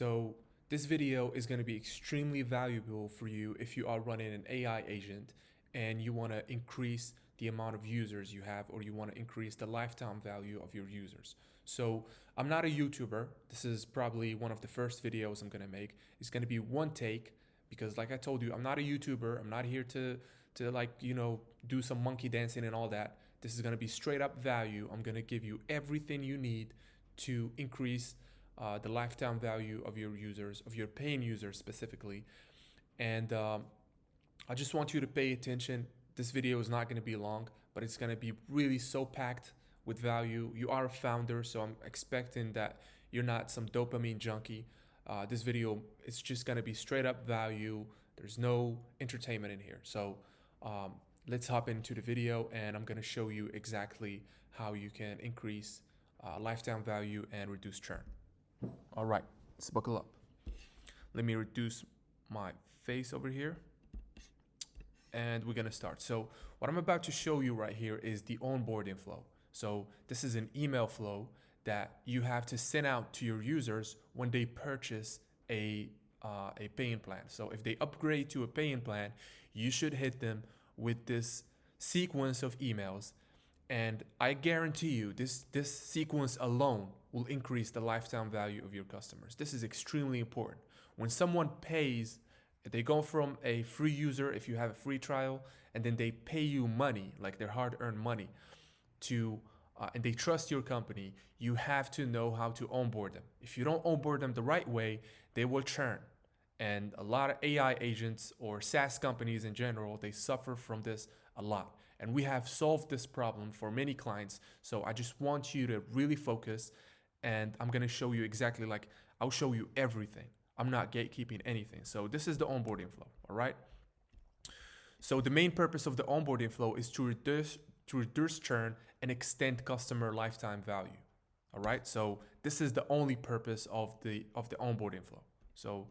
So this video is going to be extremely valuable for you if you are running an AI agent and you want to increase the amount of users you have, or you want to increase the lifetime value of your users. So I'm not a YouTuber. This is probably one of the first videos I'm going to make. It's going to be one take because, like I told you, I'm not a YouTuber. I'm not here to do some monkey dancing and all that. This is going to be straight up value. I'm going to give you everything you need to increase the lifetime value of your users, of your paying users specifically. And I just want you to pay attention. This video is not going to be long, but it's going to be really so packed with value. You are a founder, so I'm expecting that you're not some dopamine junkie. This video is just going to be straight up value. There's no entertainment in here. So um, let's hop into the video, and I'm going to show you exactly how you can increase lifetime value and reduce churn. All right, let's buckle up. Let me reduce my face over here, and we're gonna start. So what I'm about to show you right here is the onboarding flow. So this is an email flow that you have to send out to your users when they purchase a paying plan. So if they upgrade to a paying plan, you should hit them with this sequence of emails, and I guarantee you this sequence alone will increase the lifetime value of your customers. This is extremely important. When someone pays, they go from a free user, if you have a free trial, and then they pay you money, like their hard-earned money, and they trust your company, you have to know how to onboard them. If you don't onboard them the right way, they will churn. And a lot of AI agents or SaaS companies in general, they suffer from this a lot. And we have solved this problem for many clients. So I just want you to really focus, and I'm going to show you exactly, like, I'll show you everything. I'm not gatekeeping anything. So this is the onboarding flow. All right. So the main purpose of the onboarding flow is to reduce churn and extend customer lifetime value. All right. So this is the only purpose of the onboarding flow. So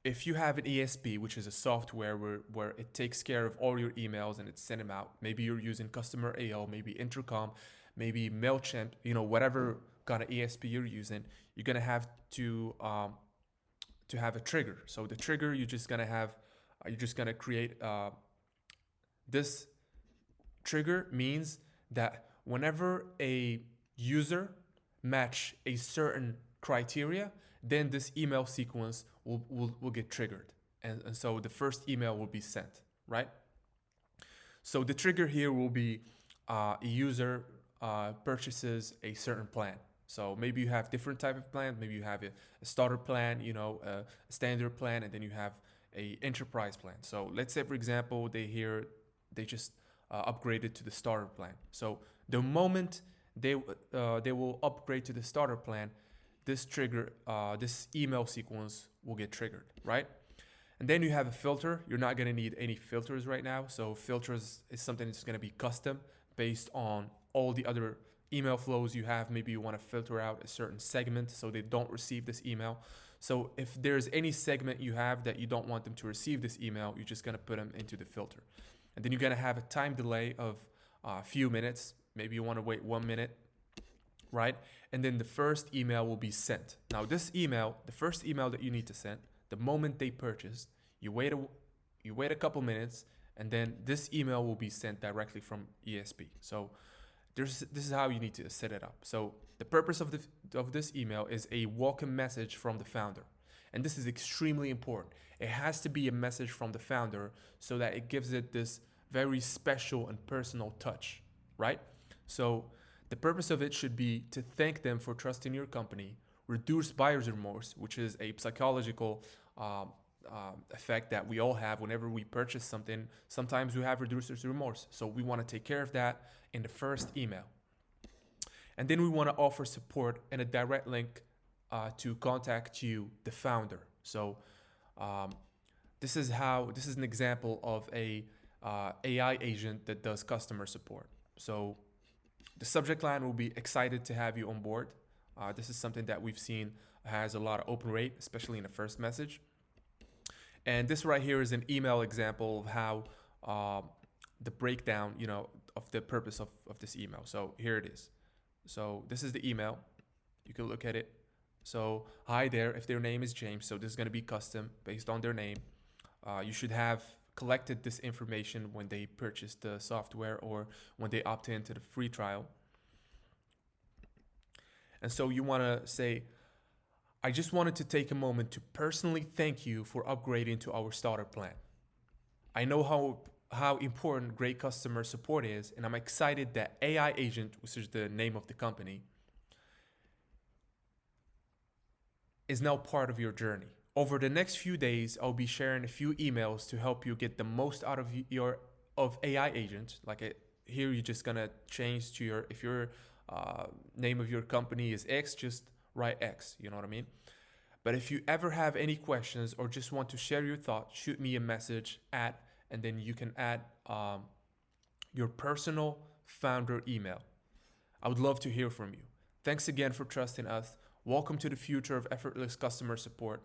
if you have an ESP, which is a software where it takes care of all your emails and it sends them out, maybe you're using Customer AO, maybe Intercom, maybe MailChimp, whatever kind of ESP you're using, you're gonna have to have a trigger. So the trigger you're just gonna create this trigger means that whenever a user match a certain criteria, then this email sequence will get triggered. And so the first email will be sent, right? So the trigger here will be a user purchases a certain plan. So maybe you have different type of plan. Maybe you have a starter plan, a standard plan, and then you have a enterprise plan. So let's say, for example, they just upgraded to the starter plan. So the moment they will upgrade to the starter plan, this email sequence will get triggered, right? And then you have a filter. You're not going to need any filters right now. So filters is something that's going to be custom based on all the other email flows you have. Maybe you want to filter out a certain segment so they don't receive this email. So if there's any segment you have that you don't want them to receive this email, you're just going to put them into the filter. And then you're going to have a time delay of a few minutes. Maybe you want to wait 1 minute, right? And then the first email will be sent. Now this email, the first email that you need to send, the moment they purchase, you wait a couple minutes, and then this email will be sent directly from ESP. So this is how you need to set it up. So the purpose of this email is a welcome message from the founder. And this is extremely important. It has to be a message from the founder so that it gives it this very special and personal touch, right? So the purpose of it should be to thank them for trusting your company, reduce buyer's remorse, which is a psychological effect that we all have whenever we purchase something. Sometimes we have reducer's remorse. So we want to take care of that in the first email. And then we want to offer support and a direct link to contact you, the founder. So this is an example of a AI agent that does customer support. So the subject line will be excited to have you on board. This is something that we've seen has a lot of open rate, especially in the first message. And this right here is an email example of how the breakdown, of the purpose of this email. So here it is. So this is the email. You can look at it. So hi there, if their name is James, so this is going to be custom based on their name. You should have collected this information when they purchased the software or when they opt into the free trial. And so you want to say, I just wanted to take a moment to personally thank you for upgrading to our starter plan. I know how important great customer support is, and I'm excited that AI Agent, which is the name of the company, is now part of your journey. Over the next few days, I'll be sharing a few emails to help you get the most out of AI Agent. Here, you're just gonna change to your, if your name of your company is X, just write X. You know what I mean? But if you ever have any questions or just want to share your thoughts, shoot me a message at, and then you can add your personal founder email. I would love to hear from you. Thanks again for trusting us. Welcome to the future of effortless customer support.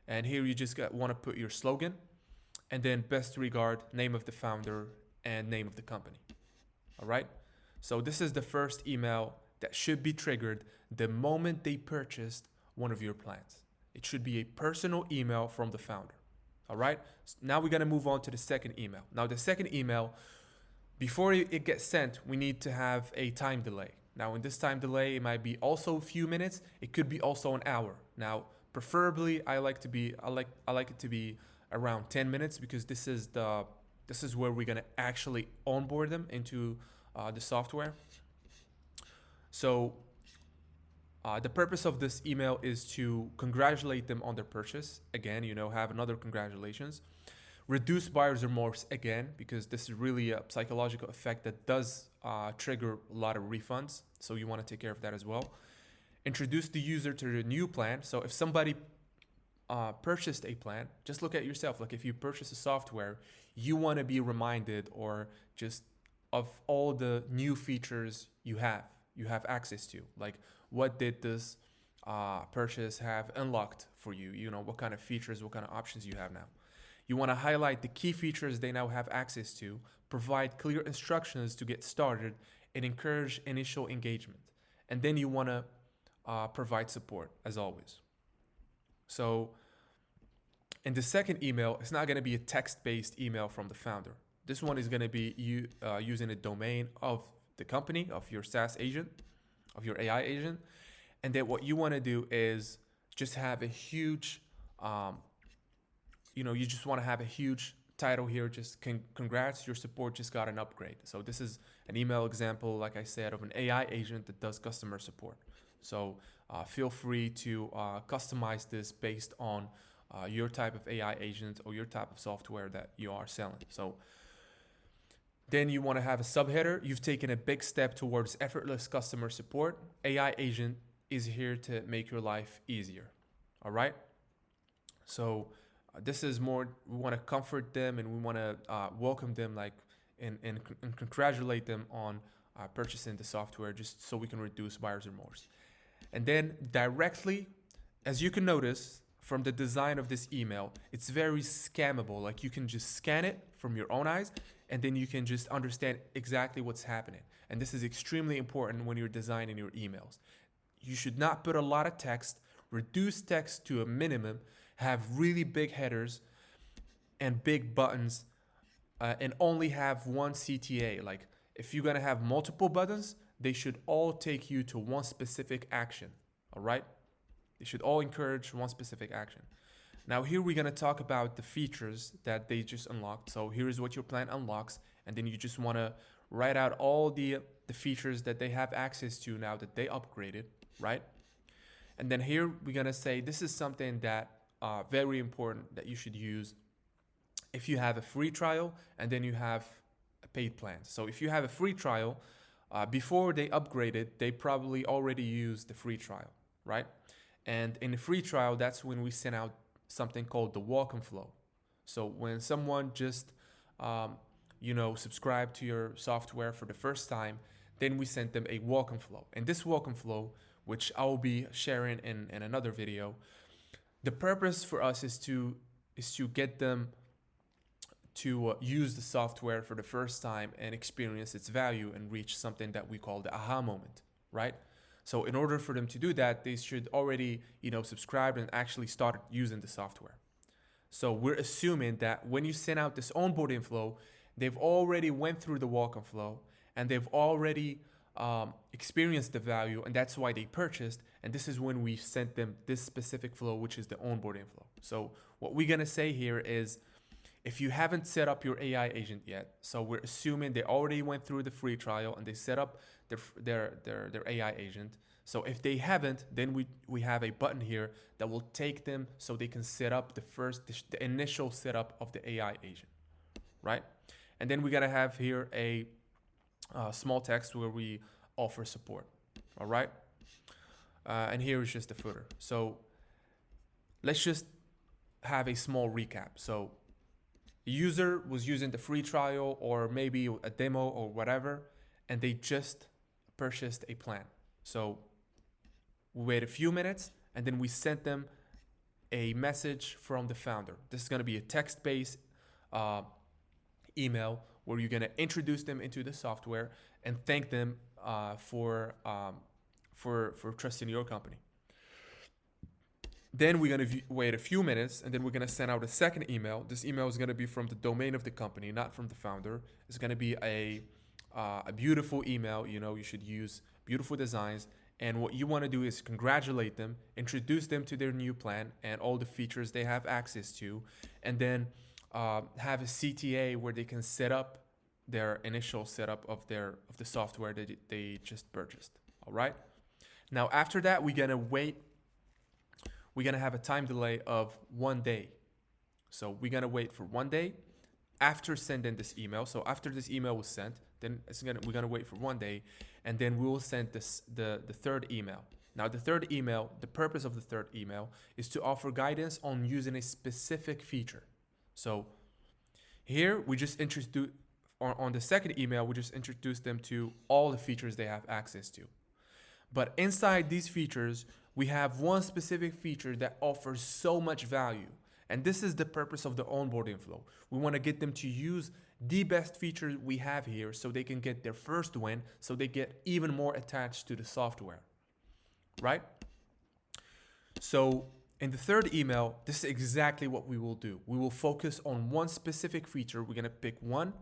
And here you just want to put your slogan and then best regard, name of the founder, and name of the company. All right? So this is the first email that should be triggered the moment they purchased one of your plans. It should be a personal email from the founder. All right? So now we're going to move on to the second email. Now, the second email, before it gets sent, we need to have a time delay. Now, in this time delay, it might be also a few minutes. It could be also an hour. Now, preferably, I like it to be around 10 minutes because this is where we're gonna actually onboard them into the software. So the purpose of this email is to congratulate them on their purchase. Again, have another congratulations. Reduce buyer's remorse again, because this is really a psychological effect that does trigger a lot of refunds. So you want to take care of that as well. Introduce the user to the new plan. So if somebody purchased a plan, just look at yourself. Like if you purchase a software, you want to be reminded or just of all the new features you have access to. Like what did this purchase have unlocked for you? What kind of features, what kind of options you have now. You want to highlight the key features they now have access to, provide clear instructions to get started, and encourage initial engagement. And then you want to provide support, as always. So in the second email, it's not going to be a text-based email from the founder. This one is going to be using a domain of the company, of your SaaS agent, of your AI agent. And then what you want to do is just have a huge you just want to have a huge title here. Just congrats, your support just got an upgrade. So this is an email example, like I said, of an AI agent that does customer support. So feel free to customize this based on your type of AI agent or your type of software that you are selling. So then you want to have a subheader. You've taken a big step towards effortless customer support. AI agent is here to make your life easier. All right. So this is more, we want to comfort them and we want to welcome them, and congratulate them on purchasing the software, just so we can reduce buyer's remorse. And then directly, as you can notice from the design of this email, it's very scammable. Like you can just scan it from your own eyes and then you can just understand exactly what's happening. And this is extremely important when you're designing your emails. You should not put a lot of text, reduce text to a minimum, have really big headers and big buttons, and only have one CTA. Like if you're gonna have multiple buttons, they should all take you to one specific action. All right? They should all encourage one specific action. Now here we're gonna talk about the features that they just unlocked. So here's what your plan unlocks, and then you just wanna write out all the features that they have access to now that they upgraded, right? And then here we're gonna say this is something that very important that you should use if you have a free trial and then you have a paid plan. So if you have a free trial, before they upgraded, they probably already used the free trial, right? And in the free trial, that's when we send out something called the welcome flow. So when someone just subscribe to your software for the first time, then we send them a welcome flow. And this welcome flow, which I will be sharing in another video, the purpose for us is to get them to use the software for the first time and experience its value and reach something that we call the aha moment, right? So in order for them to do that, they should already, subscribe and actually start using the software. So we're assuming that when you send out this onboarding flow, they've already went through the walk-on flow and they've already experienced the value, and that's why they purchased. And this is when we sent them this specific flow, which is the onboarding flow. So what we're gonna say here is, if you haven't set up your AI agent yet, so we're assuming they already went through the free trial and they set up their AI agent. So if they haven't, then we have a button here that will take them so they can set up the initial setup of the AI agent, right? And then we're gonna have here a small text where we offer support, all right? And here is just the footer. So let's just have a small recap. So the user was using the free trial or maybe a demo or whatever, and they just purchased a plan. So we wait a few minutes and then we sent them a message from the founder. This is going to be a text-based email where you're going to introduce them into the software and thank them for trusting your company. Then we're going to wait a few minutes and then we're going to send out a second email. This email is going to be from the domain of the company, not from the founder. It's going to be a beautiful email. You should use beautiful designs. And what you want to do is congratulate them, introduce them to their new plan and all the features they have access to, and then have a CTA where they can set up their initial setup of the software that they just purchased. All right. Now after that, we're gonna wait. We're gonna have a time delay of 1 day. So we're gonna wait for 1 day after sending this email. So after this email was sent, then we're gonna wait for 1 day, and then we will send the third email. Now the third email, the purpose of the third email is to offer guidance on using a specific feature. So here we just introduce, on the second email, we just introduce them to all the features they have access to. But inside these features, we have one specific feature that offers so much value. And this is the purpose of the onboarding flow. We want to get them to use the best feature we have here so they can get their first win, so they get even more attached to the software, right? So in the third email, this is exactly what we will do. We will focus on one specific feature. We're going to pick one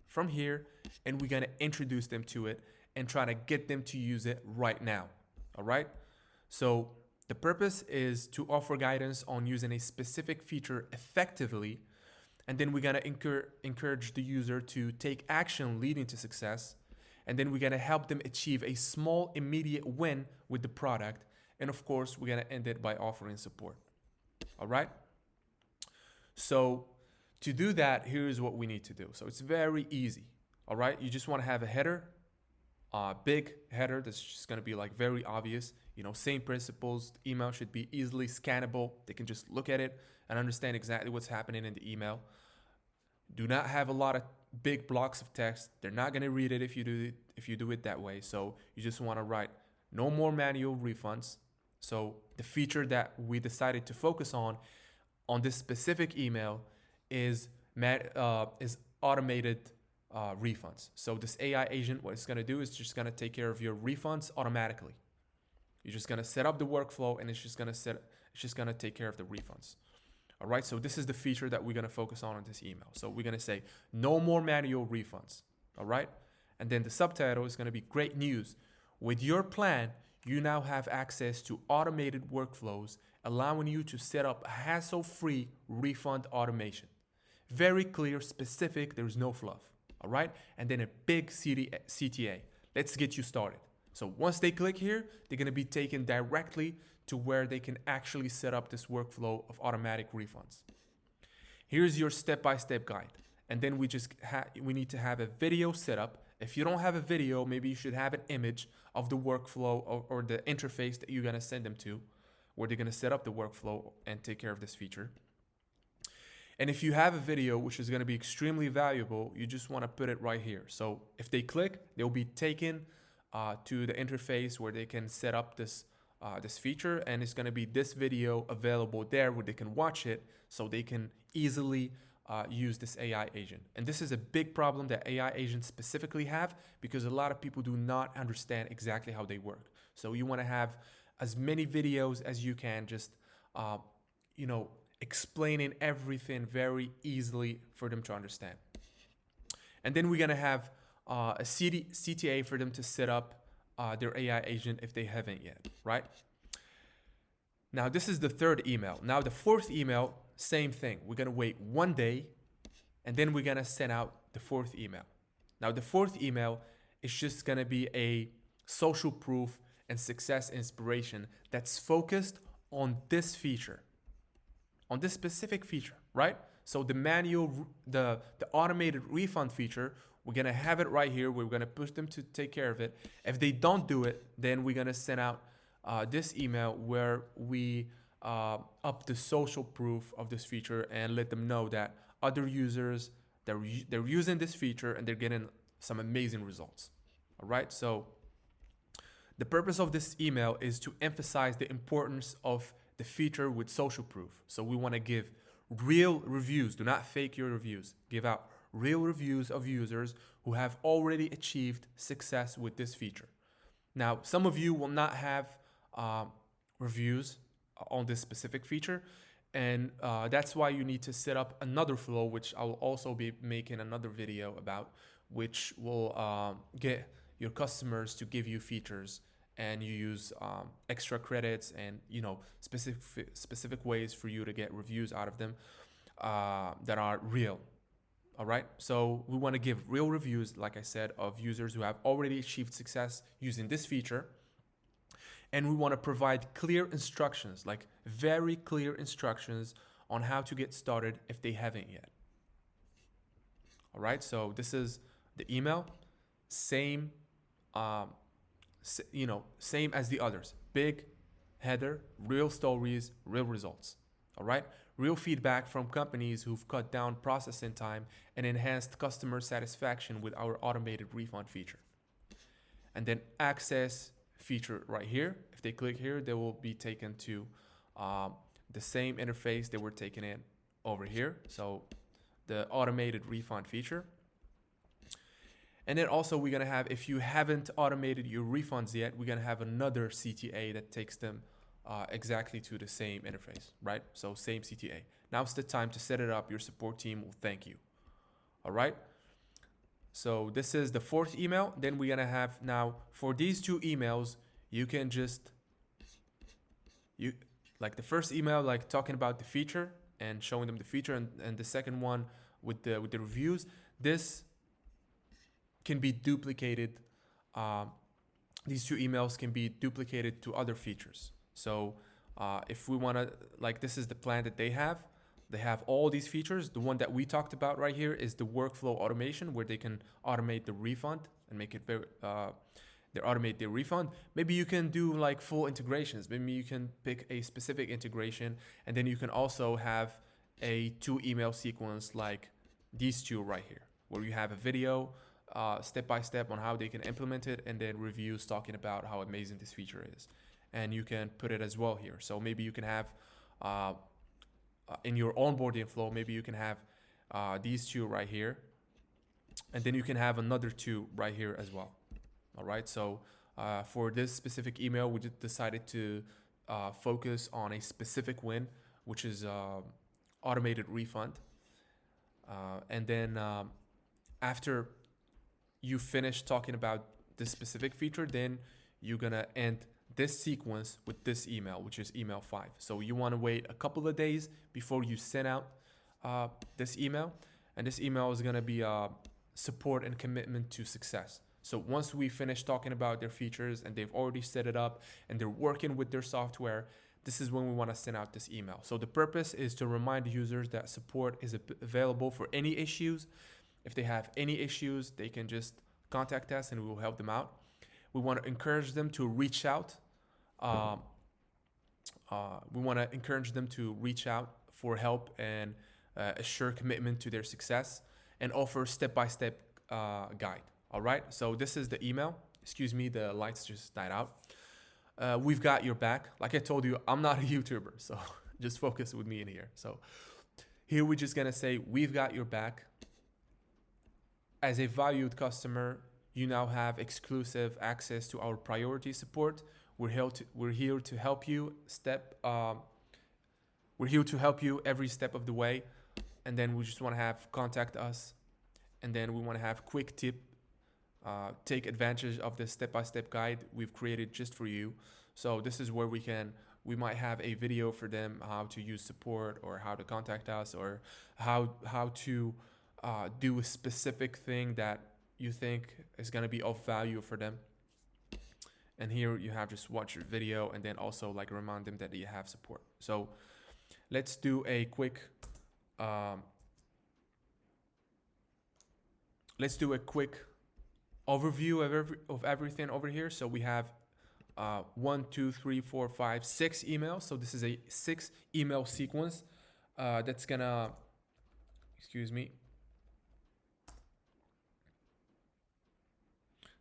from here and we're going to introduce them to it and try to get them to use it right now, all right? So the purpose is to offer guidance on using a specific feature effectively, and then we're gonna encourage the user to take action leading to success, and then we're gonna help them achieve a small immediate win with the product, and of course we're gonna end it by offering support. All right? So to do that, here's what we need to do. So it's very easy. All right? You just wanna have a header, big header that's just gonna be like very obvious. Same principles. The email should be easily scannable. They can just look at it and understand exactly what's happening in the email. Do not have a lot of big blocks of text. They're not going to read it if you do it that way. So you just want to write no more manual refunds. So the feature that we decided to focus on this specific email is automated refunds. So this AI agent, what it's going to do is just going to take care of your refunds automatically. You're just going to set up the workflow and it's just going to take care of the refunds. All right. So this is the feature that we're going to focus on this email. So we're going to say no more manual refunds. All right. And then the subtitle is going to be great news. With your plan, you now have access to automated workflows, allowing you to set up hassle-free refund automation. Very clear, specific. There's no fluff. All right. And then a big CTA. Let's get you started. So once they click here, they're going to be taken directly to where they can actually set up this workflow of automatic refunds. Here's your step-by-step guide. And then we need to have a video set up. If you don't have a video, maybe you should have an image of the workflow or the interface that you're going to send them to, where they're going to set up the workflow and take care of this feature. And if you have a video, which is going to be extremely valuable, you just want to put it right here. So if they click, they'll be taken to the interface where they can set up this feature, and it's going to be this video available there where they can watch it so they can easily use this AI agent. And this is a big problem that AI agents specifically have because a lot of people do not understand exactly how they work. So you want to have as many videos as you can, just uh, explaining everything very easily for them to understand. And then we're gonna have a CTA for them to set up their AI agent if they haven't yet, right? Now this is the third email. Now the fourth email, same thing. We're gonna wait 1 day, and then we're gonna send out the fourth email. Now the fourth email is just gonna be a social proof and success inspiration that's focused on this feature, on this specific feature, right? So the the automated refund feature, we're gonna have it right here. We're gonna push them to take care of it. If they don't do it, then we're gonna send out this email where we up the social proof of this feature and let them know that other users, they're using this feature and they're getting some amazing results. All right, so the purpose of this email is to emphasize the importance of the feature with social proof. So we want to give real reviews. Do not fake your reviews. Give out real reviews of users who have already achieved success with this feature. Now, some of you will not have reviews on this specific feature, and that's why you need to set up another flow, which I'll also be making another video about, which will get your customers to give you features, and you use extra credits and specific ways for you to get reviews out of them that are real. All right, so we want to give real reviews, like I said, of users who have already achieved success using this feature. And we want to provide clear instructions, like very clear instructions on how to get started if they haven't yet. All right, so this is the email, same same as the others. Big header, real stories, real results. All right, real feedback from companies who've cut down processing time and enhanced customer satisfaction with our automated refund feature. And then access feature right here. If they click here, they will be taken to the same interface they were taken in over here. So the automated refund feature. And then also we're gonna have, if you haven't automated your refunds yet, we're gonna have another CTA that takes them exactly to the same interface, right? So same CTA. Now's the time to set it up. Your support team will thank you. All right. So this is the fourth email. Then we're gonna have now for these two emails, you can just like the first email, like talking about the feature and showing them the feature, and the second one with the reviews. This can be duplicated. These two emails can be duplicated to other features. So if we want to, like, this is the plan that they have. They have all these features. The one that we talked about right here is the workflow automation, where they can automate the refund and make it very, they automate their refund. Maybe you can do like full integrations. Maybe you can pick a specific integration, and then you can also have a 2 email sequence like these two right here, where you have a video step by step on how they can implement it, and then reviews talking about how amazing this feature is. And you can put it as well here. So maybe you can have in your onboarding flow, maybe you can have these two right here, and then you can have another 2 right here as well. All right, so for this specific email, we just decided to focus on a specific win, which is automated refund. And then after you finish talking about this specific feature, then you're gonna end this sequence with this email, which is email 5. So you want to wait a couple of days before you send out this email, and this email is gonna be support and commitment to success. So once we finish talking about their features and they've already set it up and they're working with their software, this is when we want to send out this email. So the purpose is to remind users that support is available for any issues. If they have any issues, they can just contact us and we will help them out. We want to encourage them to reach out. For help and assure commitment to their success, and offer step-by-step guide. All right, so this is the email. Excuse me, the lights just died out. We've got your back. Like I told you, I'm not a YouTuber, so just focus with me in here. So here we're just gonna say, we've got your back. As a valued customer, you now have exclusive access to our priority support, we're here to help you step. We're here to help you every step of the way. And then we just want to have contact us. And then we want to have quick tip. Take advantage of the step-by-step guide we've created just for you. So this is where we might have a video for them how to use support or how to contact us or how to do a specific thing that you think is going to be of value for them. And here you have just watch your video and then also like remind them that you have support. So let's do a quick overview of everything over here. So we have 1, 2, 3, 4, 5, 6 emails. So this is a 6 email sequence that's gonna, excuse me.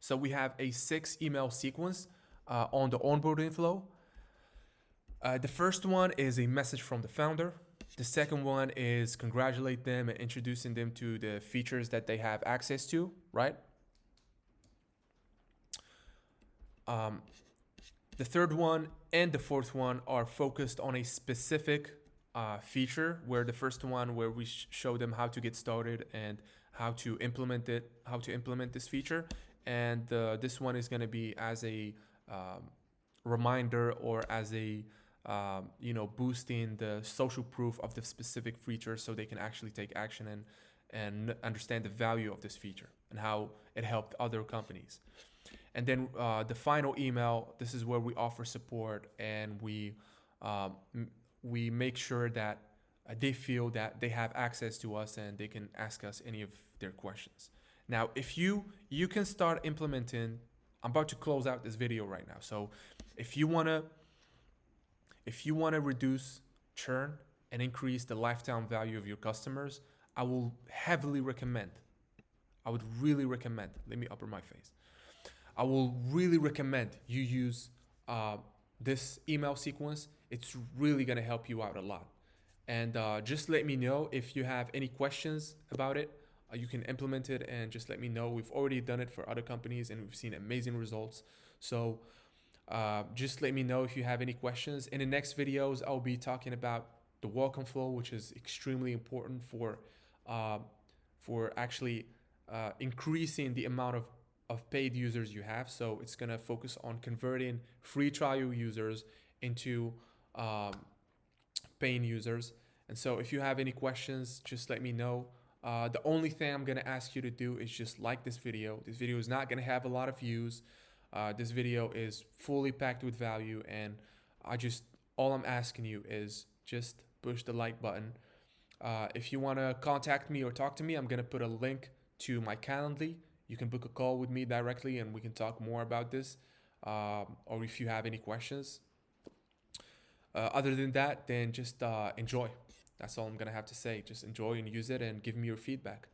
So we have a 6 email sequence on the onboarding flow. The first one is a message from the founder. The second one is congratulate them and introducing them to the features that they have access to, right? The third one and the fourth one are focused on a specific feature, where the first one where we show them how to get started and how to implement this feature. And this one is going to be as a reminder or as a boosting the social proof of the specific feature so they can actually take action and understand the value of this feature and how it helped other companies. And then the final email, this is where we offer support and we make sure that they feel that they have access to us and they can ask us any of their questions. Now, if you can start implementing, I'm about to close out this video right now. So if you want to reduce churn and increase the lifetime value of your customers, I would really recommend, let me upper my face. I will really recommend you use this email sequence. It's really going to help you out a lot. And just let me know if you have any questions about it. You can implement it and just let me know. We've already done it for other companies and we've seen amazing results. So just let me know if you have any questions. In the next videos, I'll be talking about the welcome flow, which is extremely important for actually increasing the amount of paid users you have. So it's going to focus on converting free trial users into paying users. And so if you have any questions, just let me know. The only thing I'm going to ask you to do is just like this video. This video is not going to have a lot of views. This video is fully packed with value, and all I'm asking you is just push the like button. If you want to contact me or talk to me, I'm going to put a link to my Calendly. You can book a call with me directly and we can talk more about this, or if you have any questions. Other than that, then just enjoy. That's all I'm going to have to say. Just enjoy and use it and give me your feedback.